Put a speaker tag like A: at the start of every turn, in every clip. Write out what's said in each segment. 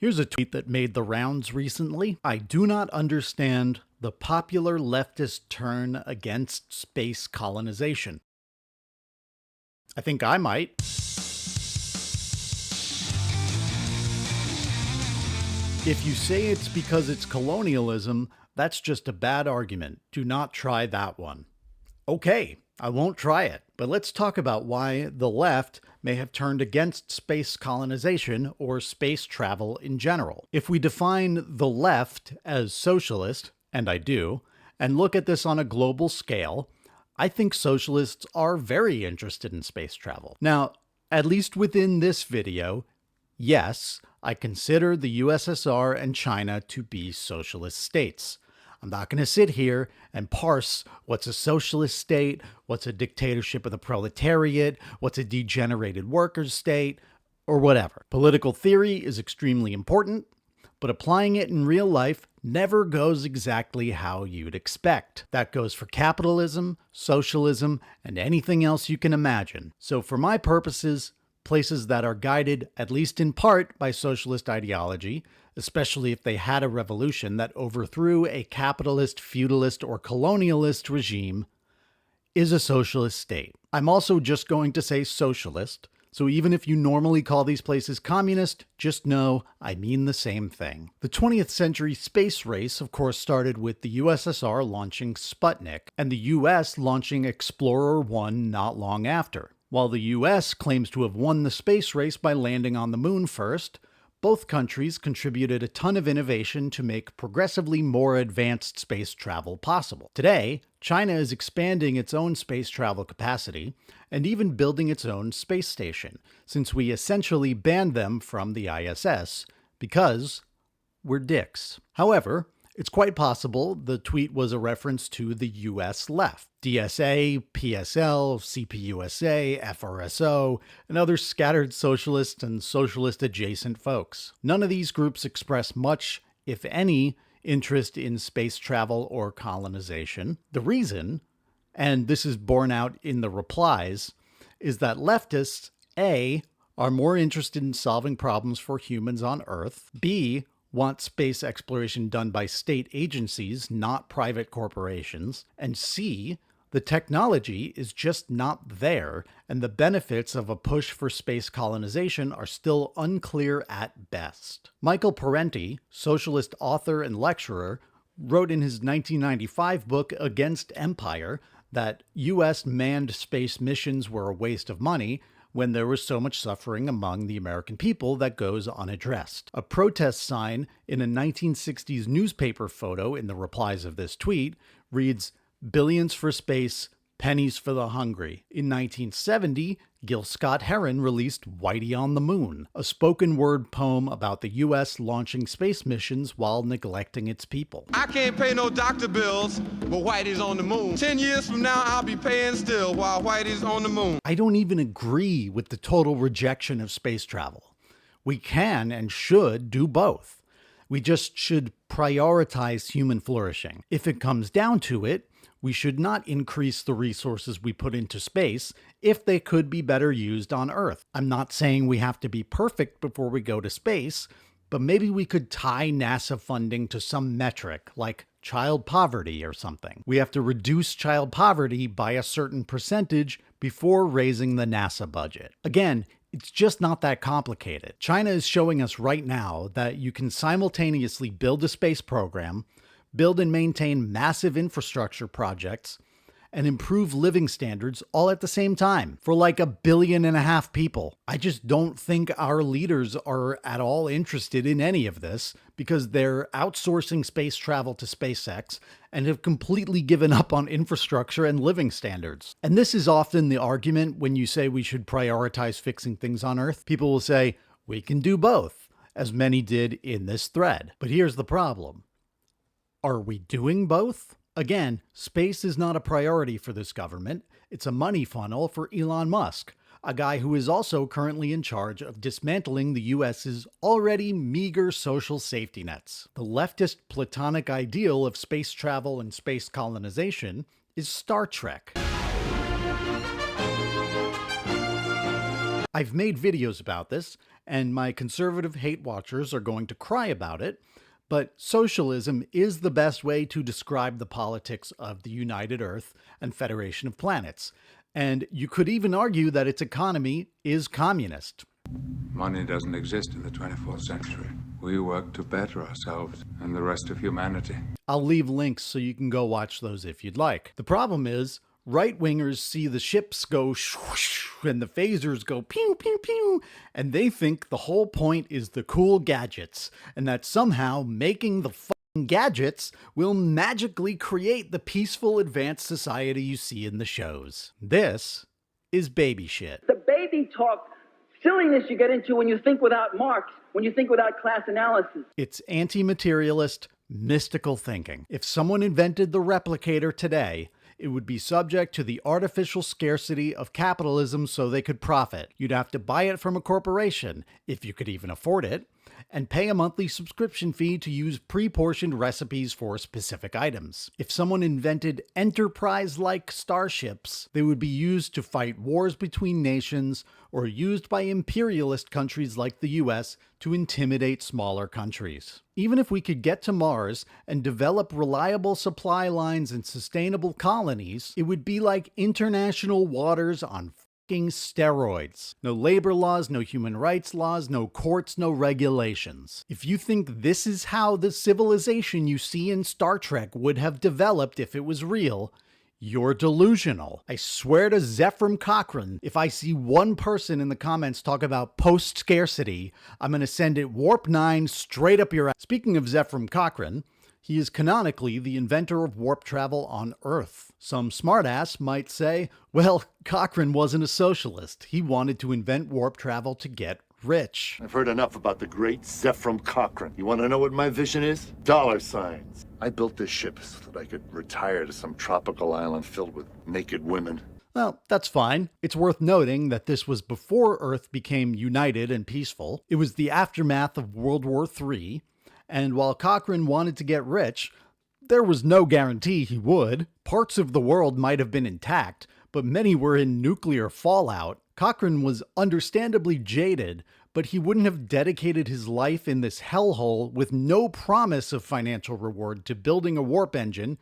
A: Here's a tweet that made the rounds recently. I do not understand the popular leftist turn against space colonization. I think I might. If you say it's because it's colonialism, that's just a bad argument. Do not try that one. Okay, I won't try it, but let's talk about why the left may have turned against space colonization or space travel in general. If we define the left as socialist, and I do, and look at this on a global scale, I think socialists are very interested in space travel. Now, at least within this video, yes, I consider the USSR and China to be socialist states. I'm not going to sit here and parse what's a socialist state, what's a dictatorship of the proletariat, what's a degenerated workers' state, or whatever. Political theory is extremely important, but applying it in real life never goes exactly how you'd expect. That goes for capitalism, socialism, and anything else you can imagine. So for my purposes, places that are guided, at least in part, by socialist ideology, especially if they had a revolution that overthrew a capitalist, feudalist, or colonialist regime, is a socialist state. I'm also just going to say socialist, so even if you normally call these places communist, just know I mean the same thing. The 20th century space race, of course, started with the USSR launching Sputnik, and the US launching Explorer 1 not long after. While the US claims to have won the space race by landing on the moon first, both countries contributed a ton of innovation to make progressively more advanced space travel possible. Today, China is expanding its own space travel capacity and even building its own space station, since we essentially banned them from the ISS because we're dicks. However, it's quite possible the tweet was a reference to the US left. DSA, PSL, CPUSA, FRSO, and other scattered socialist and socialist-adjacent folks. None of these groups express much, if any, interest in space travel or colonization. The reason, and this is borne out in the replies, is that leftists, A, are more interested in solving problems for humans on Earth, B, want space exploration done by state agencies, not private corporations, and C, the technology is just not there, and the benefits of a push for space colonization are still unclear at best. Michael Parenti, socialist author and lecturer, wrote in his 1995 book Against Empire that US manned space missions were a waste of money when there was so much suffering among the American people that goes unaddressed. A protest sign in a 1960s newspaper photo in the replies of this tweet reads, "Billions for space, pennies for the hungry." In 1970, Gil Scott-Heron released Whitey on the Moon, a spoken word poem about the US launching space missions while neglecting its people.
B: I can't pay no doctor bills, but Whitey's on the moon. 10 years from now, I'll be paying still while Whitey's on the moon.
A: I don't even agree with the total rejection of space travel. We can and should do both. We just should prioritize human flourishing. If it comes down to it, we should not increase the resources we put into space if they could be better used on Earth. I'm not saying we have to be perfect before we go to space, but maybe we could tie NASA funding to some metric, like child poverty or something. We have to reduce child poverty by a certain percentage before raising the NASA budget. Again, it's just not that complicated. China is showing us right now that you can simultaneously build a space program, build and maintain massive infrastructure projects, and improve living standards all at the same time for like 1.5 billion people. I just don't think our leaders are at all interested in any of this because they're outsourcing space travel to SpaceX and have completely given up on infrastructure and living standards. And this is often the argument when you say we should prioritize fixing things on Earth. People will say, we can do both, as many did in this thread. But here's the problem. Are we doing both? Again, space is not a priority for this government. It's a money funnel for Elon Musk, a guy who is also currently in charge of dismantling the US's already meager social safety nets. The leftist platonic ideal of space travel and space colonization is Star Trek. I've made videos about this, and my conservative hate watchers are going to cry about it, but socialism is the best way to describe the politics of the United Earth and Federation of Planets. And you could even argue that its economy is communist.
C: Money doesn't exist in the 24th century. We work to better ourselves and the rest of humanity.
A: I'll leave links so you can go watch those if you'd like. The problem is, right-wingers see the ships go swoosh and the phasers go pew, pew, pew, and they think the whole point is the cool gadgets, and that somehow making the fucking gadgets will magically create the peaceful, advanced society you see in the shows. This is baby shit.
D: The baby talk silliness you get into when you think without Marx, when you think without class analysis.
A: It's anti-materialist, mystical thinking. If someone invented the replicator today, it would be subject to the artificial scarcity of capitalism so they could profit. You'd have to buy it from a corporation, if you could even afford it, and pay a monthly subscription fee to use pre-portioned recipes for specific items. If someone invented enterprise-like starships, they would be used to fight wars between nations or used by imperialist countries like the US to intimidate smaller countries. Even if we could get to Mars and develop reliable supply lines and sustainable colonies, it would be like international waters on steroids. No labor laws, no human rights laws, no courts, no regulations. If you think this is how the civilization you see in Star Trek would have developed if it was real, you're delusional. I swear to Zephram Cochrane, if I see one person in the comments talk about post-scarcity, I'm going to send it warp 9 straight up your ass. Speaking of Zephram Cochrane, he is canonically the inventor of warp travel on Earth. Some smartass might say, well, Cochrane wasn't a socialist. He wanted to invent warp travel to get rich.
E: I've heard enough about the great Zephram Cochrane. You want to know what my vision is? Dollar signs. I built this ship so that I could retire to some tropical island filled with naked women.
A: Well, that's fine. It's worth noting that this was before Earth became united and peaceful. It was the aftermath of World War III. And while Cochrane wanted to get rich, there was no guarantee he would. Parts of the world might have been intact, but many were in nuclear fallout. Cochrane was understandably jaded, but he wouldn't have dedicated his life in this hellhole with no promise of financial reward to building a warp engine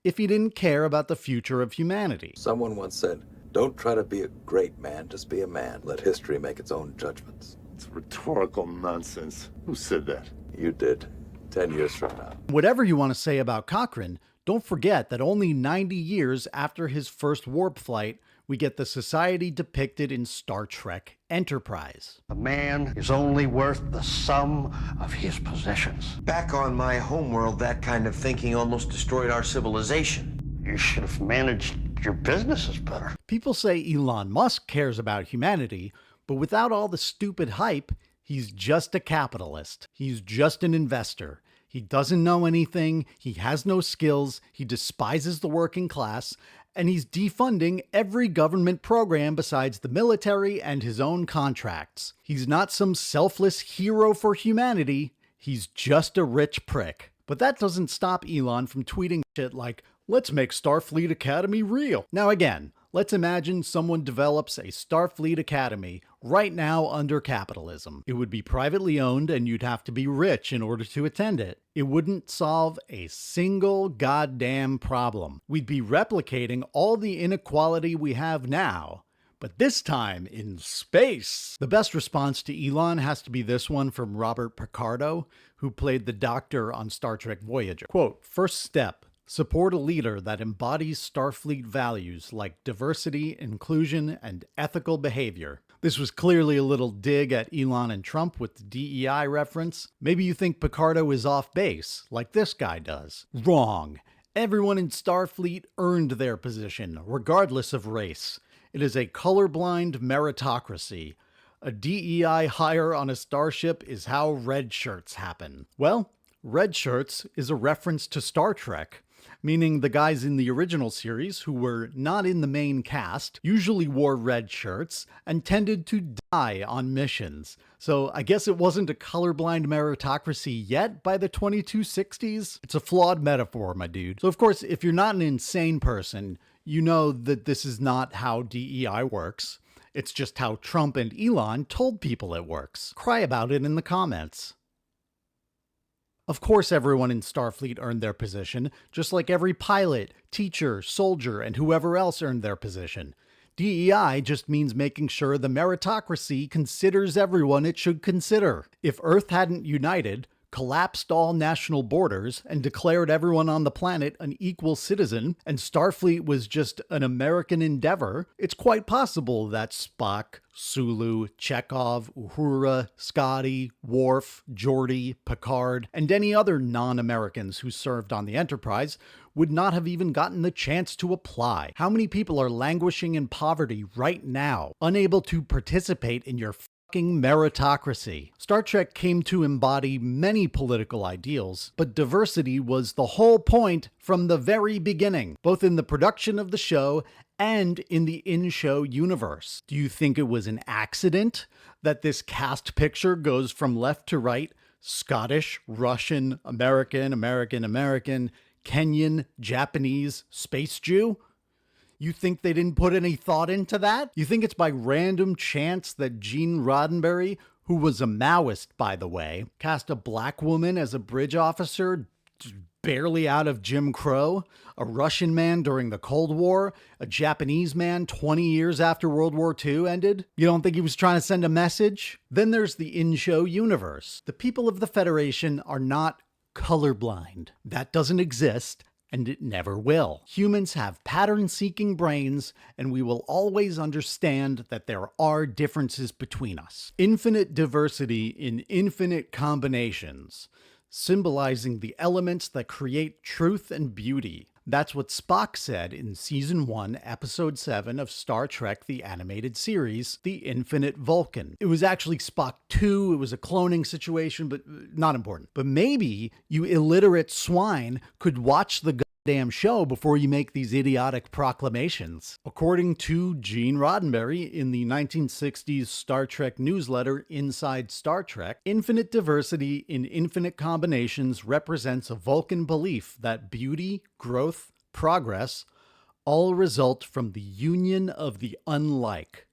A: if he didn't care about the future of humanity.
F: Someone once said, "Don't try to be a great man, just be a man. Let history make its own judgments."
E: It's rhetorical nonsense. Who said that?
F: You did. 10 years from now.
A: Whatever you want to say about Cochrane, don't forget that only 90 years after his first warp flight, we get the society depicted in Star Trek Enterprise.
G: A man is only worth the sum of his possessions.
H: Back on my homeworld, that kind of thinking almost destroyed our civilization.
G: You should have managed your businesses better.
A: People say Elon Musk cares about humanity, but without all the stupid hype, he's just a capitalist. He's just an investor. He doesn't know anything, he has no skills, he despises the working class, and he's defunding every government program besides the military and his own contracts. He's not some selfless hero for humanity, he's just a rich prick. But that doesn't stop Elon from tweeting shit like, "Let's make Starfleet Academy real." Now again, let's imagine someone develops a Starfleet Academy right now under capitalism. It would be privately owned and you'd have to be rich in order to attend it. It wouldn't solve a single goddamn problem. We'd be replicating all the inequality we have now, but this time in space. The best response to Elon has to be this one from Robert Picardo, who played the Doctor on Star Trek Voyager. Quote, "First step. Support a leader that embodies Starfleet values like diversity, inclusion, and ethical behavior." This was clearly a little dig at Elon and Trump with the DEI reference. Maybe you think Picardo is off base, like this guy does. Wrong. Everyone in Starfleet earned their position, regardless of race. It is a colorblind meritocracy. A DEI hire on a starship is how red shirts happen. Well, red shirts is a reference to Star Trek, meaning the guys in the original series who were not in the main cast usually wore red shirts and tended to die on missions. So I guess it wasn't a colorblind meritocracy yet by the 2260s. It's a flawed metaphor, my dude. So of course, if you're not an insane person, you know that this is not how DEI works. It's just how Trump and Elon told people it works. Cry about it in the comments. Of course, everyone in Starfleet earned their position, just like every pilot, teacher, soldier, and whoever else earned their position. DEI just means making sure the meritocracy considers everyone it should consider. If Earth hadn't united, collapsed all national borders, and declared everyone on the planet an equal citizen, and Starfleet was just an American endeavor, it's quite possible that Spock, Sulu, Chekhov, Uhura, Scotty, Worf, Geordi, Picard, and any other non-Americans who served on the Enterprise would not have even gotten the chance to apply. How many people are languishing in poverty right now, unable to participate in your fucking meritocracy? Star Trek came to embody many political ideals, but diversity was the whole point from the very beginning, both in the production of the show and in the in-show universe. Do you think it was an accident that this cast picture goes from left to right, Scottish, Russian, American, Kenyan, Japanese, space Jew? You think they didn't put any thought into that? You think it's by random chance that Gene Roddenberry, who was a Maoist, by the way, cast a black woman as a bridge officer barely out of Jim Crow, a Russian man during the Cold War, a Japanese man 20 years after World War II ended? You don't think he was trying to send a message? Then there's the in-show universe. The people of the Federation are not colorblind. That doesn't exist, and it never will. Humans have pattern-seeking brains, and we will always understand that there are differences between us. Infinite diversity in infinite combinations, symbolizing the elements that create truth and beauty. That's what Spock said in Season 1, Episode 7 of Star Trek The Animated Series, The Infinite Vulcan. It was actually Spock 2, it was a cloning situation, but not important. But maybe you illiterate swine could watch the goddamn show before you make these idiotic proclamations. According to Gene Roddenberry in the 1960s Star Trek newsletter Inside Star Trek, infinite diversity in infinite combinations represents a Vulcan belief that beauty, growth, progress all result from the union of the unlike.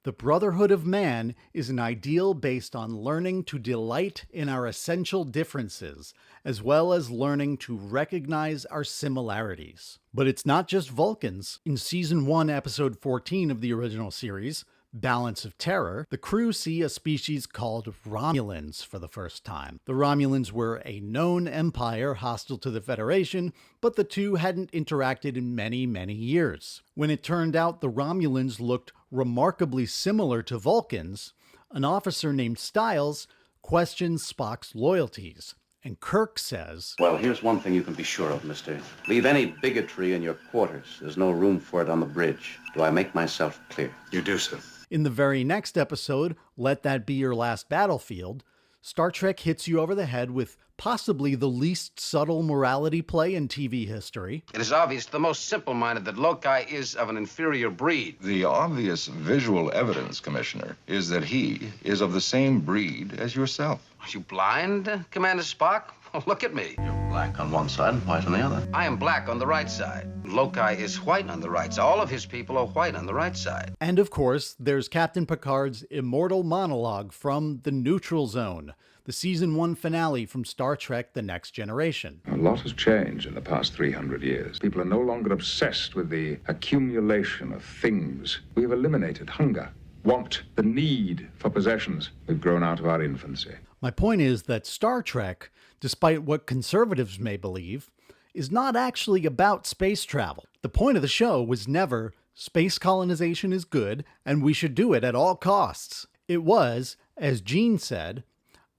A: The brotherhood of man is an ideal based on learning to delight in our essential differences, as well as learning to recognize our similarities. But it's not just Vulcans. In Season 1, Episode 14 of the original series, Balance of Terror, the crew see a species called Romulans for the first time. The Romulans were a known empire hostile to the Federation, but the two hadn't interacted in many, many years. When it turned out the Romulans looked remarkably similar to Vulcans, an officer named Styles questions Spock's loyalties. And Kirk says,
I: "Well, here's one thing you can be sure of, mister. Leave any bigotry in your quarters. There's no room for it on the bridge. Do I make myself clear?"
C: You do, sir.
A: In the very next episode, Let That Be Your Last Battlefield, Star Trek hits you over the head with possibly the least subtle morality play in TV history.
J: It is obvious to the most simple-minded that Lokai is of an inferior breed.
K: The obvious visual evidence, Commissioner, is that he is of the same breed as yourself.
J: Are you blind, Commander Spock? Look at me.
I: You're black on one side and white on the other.
J: I am black on the right side. Lokai is white on the right side. All of his people are white on the right side.
A: And of course, there's Captain Picard's immortal monologue from The Neutral Zone, the Season 1 finale from Star Trek The Next Generation.
C: A lot has changed in the past 300 years. People are no longer obsessed with the accumulation of things. We've eliminated hunger, want, the need for possessions. We've grown out of our infancy.
A: My point is that Star Trek, despite what conservatives may believe, is not actually about space travel. The point of the show was never, space colonization is good and we should do it at all costs. It was, as Gene said,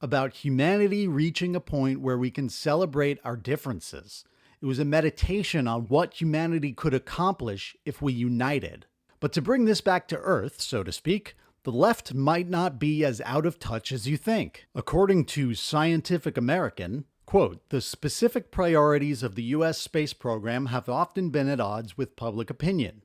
A: about humanity reaching a point where we can celebrate our differences. It was a meditation on what humanity could accomplish if we united. But to bring this back to Earth, so to speak, the left might not be as out of touch as you think. According to Scientific American, quote, "The specific priorities of the U.S. space program have often been at odds with public opinion.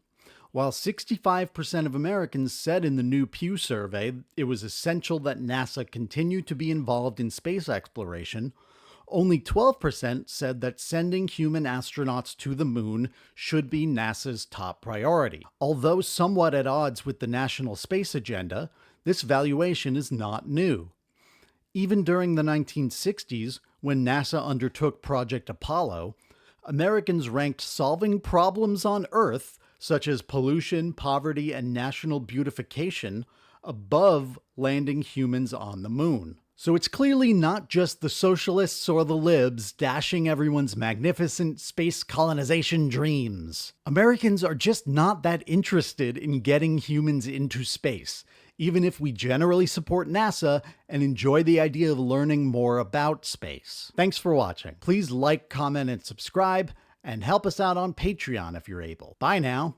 A: While 65% of Americans said in the new Pew survey it was essential that NASA continue to be involved in space exploration, Only 12% said that sending human astronauts to the moon should be NASA's top priority. Although somewhat at odds with the national space agenda, this valuation is not new. Even during the 1960s, when NASA undertook Project Apollo, Americans ranked solving problems on Earth, such as pollution, poverty, and national beautification, above landing humans on the moon. So it's clearly not just the socialists or the libs dashing everyone's magnificent space colonization dreams. Americans are just not that interested in getting humans into space, even if we generally support NASA and enjoy the idea of learning more about space. Thanks for watching. Please like, comment, and subscribe, and help us out on Patreon if you're able. Bye now.